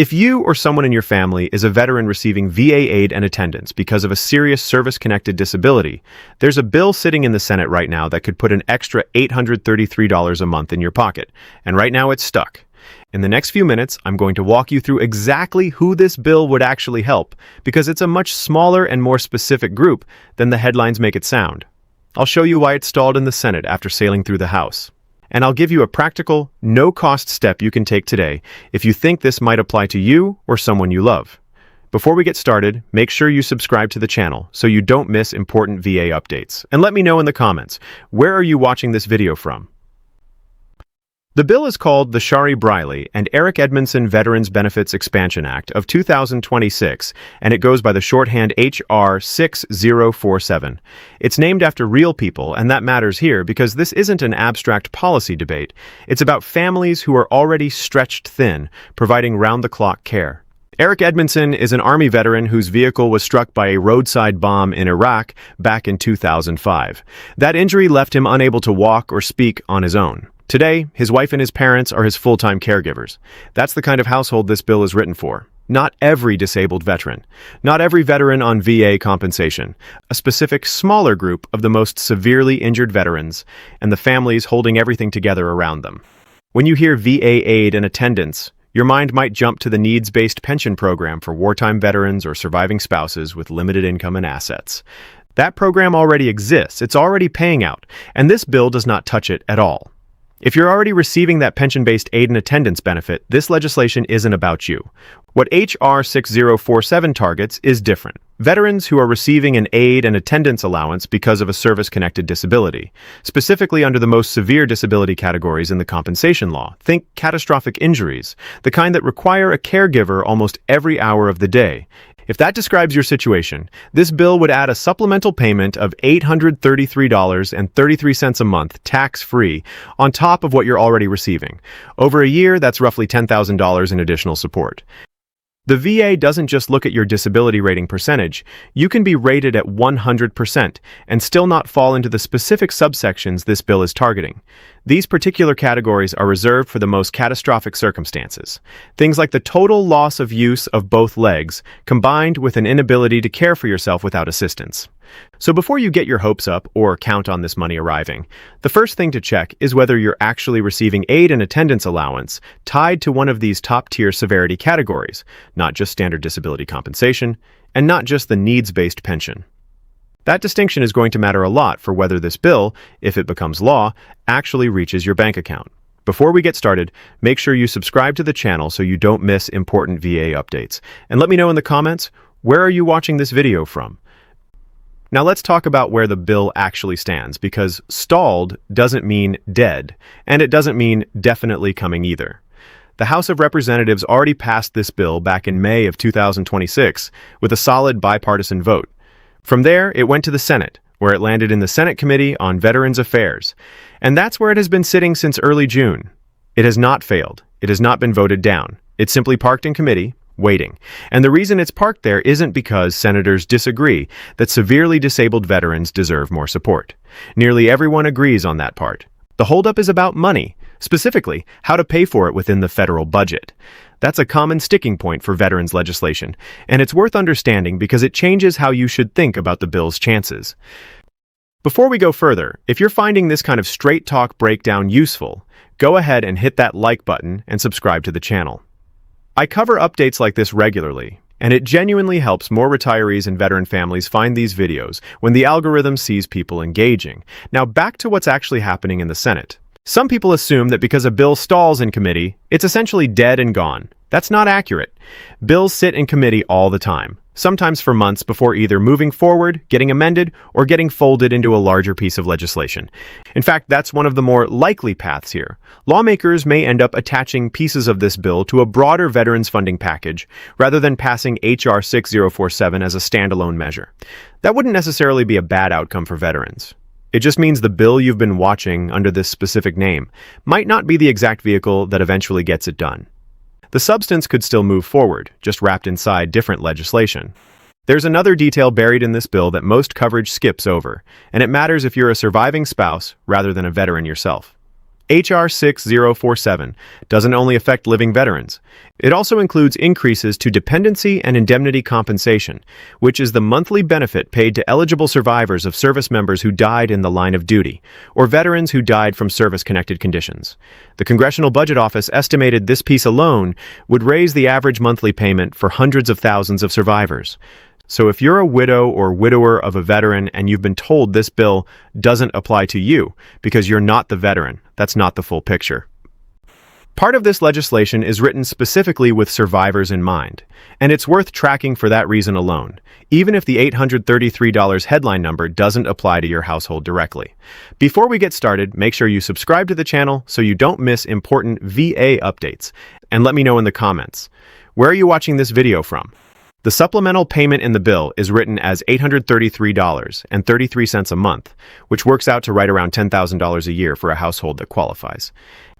If you or someone in your family is a veteran receiving VA aid and attendance because of a serious service-connected disability, there's a bill sitting in the Senate right now that could put an extra $833 a month in your pocket, and right now it's stuck. In the next few minutes, I'm going to walk you through exactly who this bill would actually help, because it's a much smaller and more specific group than the headlines make it sound. I'll show you why it stalled in the Senate after sailing through the House. And I'll give you a practical, no-cost step you can take today if you think this might apply to you or someone you love. Before we get started, make sure you subscribe to the channel so you don't miss important VA updates. And let me know in the comments, where are you watching this video from? The bill is called the Shari Briley and Eric Edmondson Veterans Benefits Expansion Act of 2026, and it goes by the shorthand HR 6047. It's named after real people, and that matters here because this isn't an abstract policy debate. It's about families who are already stretched thin, providing round-the-clock care. Eric Edmondson is an Army veteran whose vehicle was struck by a roadside bomb in Iraq back in 2005. That injury left him unable to walk or speak on his own. Today, his wife and his parents are his full-time caregivers. That's the kind of household this bill is written for. Not every disabled veteran. Not every veteran on VA compensation. A specific smaller group of the most severely injured veterans and the families holding everything together around them. When you hear VA aid and attendance, your mind might jump to the needs-based pension program for wartime veterans or surviving spouses with limited income and assets. That program already exists. It's already paying out, and this bill does not touch it at all. If you're already receiving that pension-based aid and attendance benefit, this legislation isn't about you. What HR 6047 targets is different. Veterans who are receiving an aid and attendance allowance because of a service-connected disability, specifically under the most severe disability categories in the compensation law. Think catastrophic injuries, the kind that require a caregiver almost every hour of the day. If that describes your situation, this bill would add a supplemental payment of $833.33 a month, tax-free, on top of what you're already receiving. Over a year, that's roughly $10,000 in additional support. The VA doesn't just look at your disability rating percentage. You can be rated at 100% and still not fall into the specific subsections this bill is targeting. These particular categories are reserved for the most catastrophic circumstances. Things like the total loss of use of both legs, combined with an inability to care for yourself without assistance. So before you get your hopes up or count on this money arriving, the first thing to check is whether you're actually receiving aid and attendance allowance tied to one of these top-tier severity categories, not just standard disability compensation, and not just the needs-based pension. That distinction is going to matter a lot for whether this bill, if it becomes law, actually reaches your bank account. Before we get started, make sure you subscribe to the channel so you don't miss important VA updates. And let me know in the comments, where are you watching this video from? Now let's talk about where the bill actually stands, because stalled doesn't mean dead, and it doesn't mean definitely coming either. The House of Representatives already passed this bill back in May of 2026 with a solid bipartisan vote. From there, it went to the Senate, where it landed in the Senate Committee on Veterans Affairs, and that's where it has been sitting since early June. It has not failed. It has not been voted down. It's simply parked in committee, waiting. And the reason it's parked there isn't because senators disagree that severely disabled veterans deserve more support. Nearly everyone agrees on that part. The holdup is about money, specifically how to pay for it within the federal budget. That's a common sticking point for veterans legislation, and it's worth understanding because it changes how you should think about the bill's chances. Before we go further, if you're finding this kind of straight talk breakdown useful, go ahead and hit that like button and subscribe to the channel. I cover updates like this regularly, and it genuinely helps more retirees and veteran families find these videos when the algorithm sees people engaging. Now back to what's actually happening in the Senate. Some people assume that because a bill stalls in committee, it's essentially dead and gone. That's not accurate. Bills sit in committee all the time, sometimes for months before either moving forward, getting amended, or getting folded into a larger piece of legislation. In fact, that's one of the more likely paths here. Lawmakers may end up attaching pieces of this bill to a broader veterans funding package rather than passing HR 6047 as a standalone measure. That wouldn't necessarily be a bad outcome for veterans. It just means the bill you've been watching under this specific name might not be the exact vehicle that eventually gets it done. The substance could still move forward, just wrapped inside different legislation. There's another detail buried in this bill that most coverage skips over, and it matters if you're a surviving spouse rather than a veteran yourself. H.R. 6047 doesn't only affect living veterans. It also includes increases to dependency and indemnity compensation, which is the monthly benefit paid to eligible survivors of service members who died in the line of duty, or veterans who died from service-connected conditions. The Congressional Budget Office estimated this piece alone would raise the average monthly payment for hundreds of thousands of survivors. So if you're a widow or widower of a veteran and you've been told this bill doesn't apply to you because you're not the veteran, that's not the full picture. Part of this legislation is written specifically with survivors in mind, and it's worth tracking for that reason alone, even if the $833 headline number doesn't apply to your household directly. Before we get started, make sure you subscribe to the channel so you don't miss important VA updates, and let me know in the comments. Where are you watching this video from? The supplemental payment in the bill is written as $833.33 a month, which works out to right around $10,000 a year for a household that qualifies.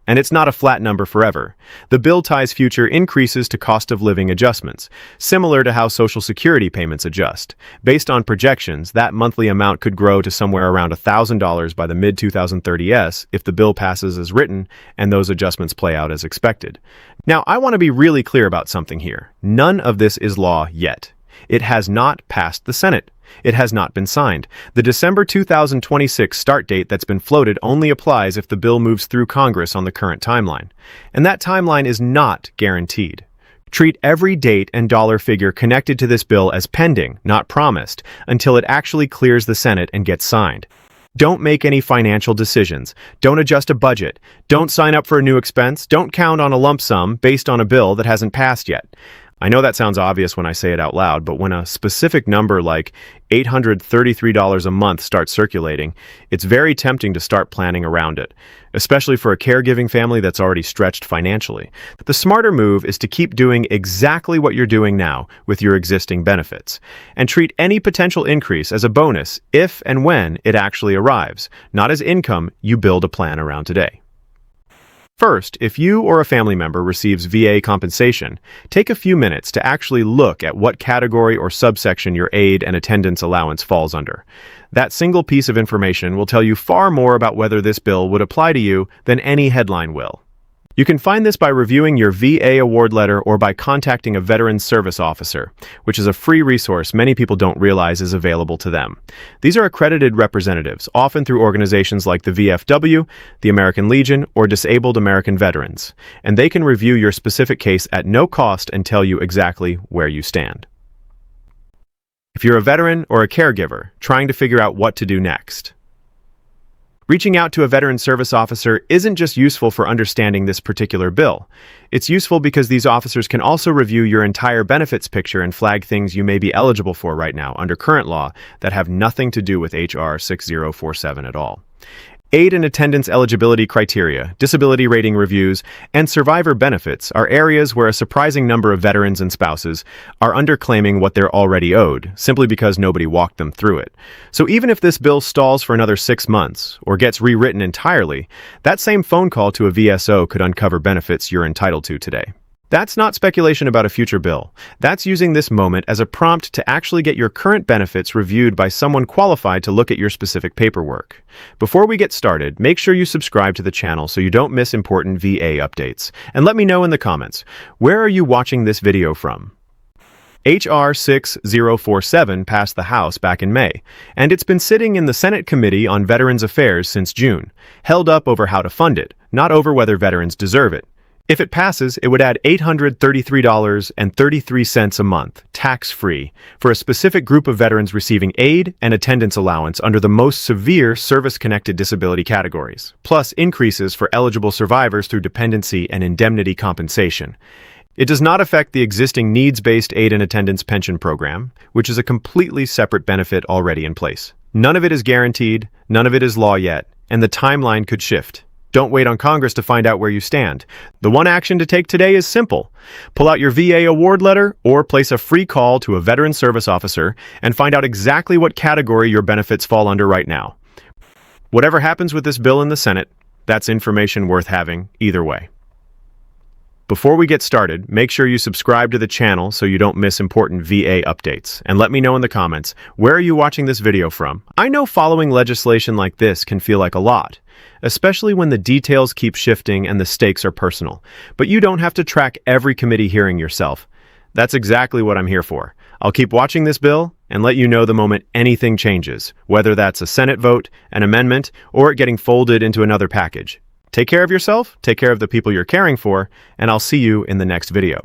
And it's not a flat number forever. The bill ties future increases to cost of living adjustments, similar to how Social Security payments adjust. Based on projections, that monthly amount could grow to somewhere around $1,000 by the mid-2030s if the bill passes as written and those adjustments play out as expected. Now, I want to be really clear about something here. None of this is law yet. It has not passed the Senate. It has not been signed. The December 2026 start date that's been floated only applies if the bill moves through Congress on the current timeline. And that timeline is not guaranteed. Treat every date and dollar figure connected to this bill as pending, not promised, until it actually clears the Senate and gets signed. Don't make any financial decisions. Don't adjust a budget. Don't sign up for a new expense. Don't count on a lump sum based on a bill that hasn't passed yet. I know that sounds obvious when I say it out loud, but when a specific number like $833 a month starts circulating, it's very tempting to start planning around it, especially for a caregiving family that's already stretched financially. The smarter move is to keep doing exactly what you're doing now with your existing benefits, and treat any potential increase as a bonus if and when it actually arrives, not as income you build a plan around today. First, if you or a family member receives VA compensation, take a few minutes to actually look at what category or subsection your aid and attendance allowance falls under. That single piece of information will tell you far more about whether this bill would apply to you than any headline will. You can find this by reviewing your VA award letter or by contacting a Veterans Service Officer, which is a free resource many people don't realize is available to them. These are accredited representatives, often through organizations like the VFW, the American Legion, or Disabled American Veterans, and they can review your specific case at no cost and tell you exactly where you stand. If you're a veteran or a caregiver trying to figure out what to do next, reaching out to a Veterans Service Officer isn't just useful for understanding this particular bill. It's useful because these officers can also review your entire benefits picture and flag things you may be eligible for right now under current law that have nothing to do with H.R. 6047 at all. Aid and attendance eligibility criteria, disability rating reviews, and survivor benefits are areas where a surprising number of veterans and spouses are underclaiming what they're already owed, simply because nobody walked them through it. So even if this bill stalls for another 6 months, or gets rewritten entirely, that same phone call to a VSO could uncover benefits you're entitled to today. That's not speculation about a future bill. That's using this moment as a prompt to actually get your current benefits reviewed by someone qualified to look at your specific paperwork. Before we get started, make sure you subscribe to the channel so you don't miss important VA updates. And let me know in the comments, where are you watching this video from? H.R. 6047 passed the House back in May, and it's been sitting in the Senate Committee on Veterans Affairs since June, held up over how to fund it, not over whether veterans deserve it. If it passes, it would add $833.33 a month, tax-free, for a specific group of veterans receiving aid and attendance allowance under the most severe service-connected disability categories, plus increases for eligible survivors through dependency and indemnity compensation. It does not affect the existing needs-based aid and attendance pension program, which is a completely separate benefit already in place. None of it is guaranteed, none of it is law yet, and the timeline could shift. Don't wait on Congress to find out where you stand. The one action to take today is simple. Pull out your VA award letter or place a free call to a Veterans Service Officer and find out exactly what category your benefits fall under right now. Whatever happens with this bill in the Senate, that's information worth having either way. Before we get started, make sure you subscribe to the channel so you don't miss important VA updates. And let me know in the comments, where are you watching this video from? I know following legislation like this can feel like a lot, especially when the details keep shifting and the stakes are personal. But you don't have to track every committee hearing yourself. That's exactly what I'm here for. I'll keep watching this bill and let you know the moment anything changes, whether that's a Senate vote, an amendment, or it getting folded into another package. Take care of yourself, take care of the people you're caring for, and I'll see you in the next video.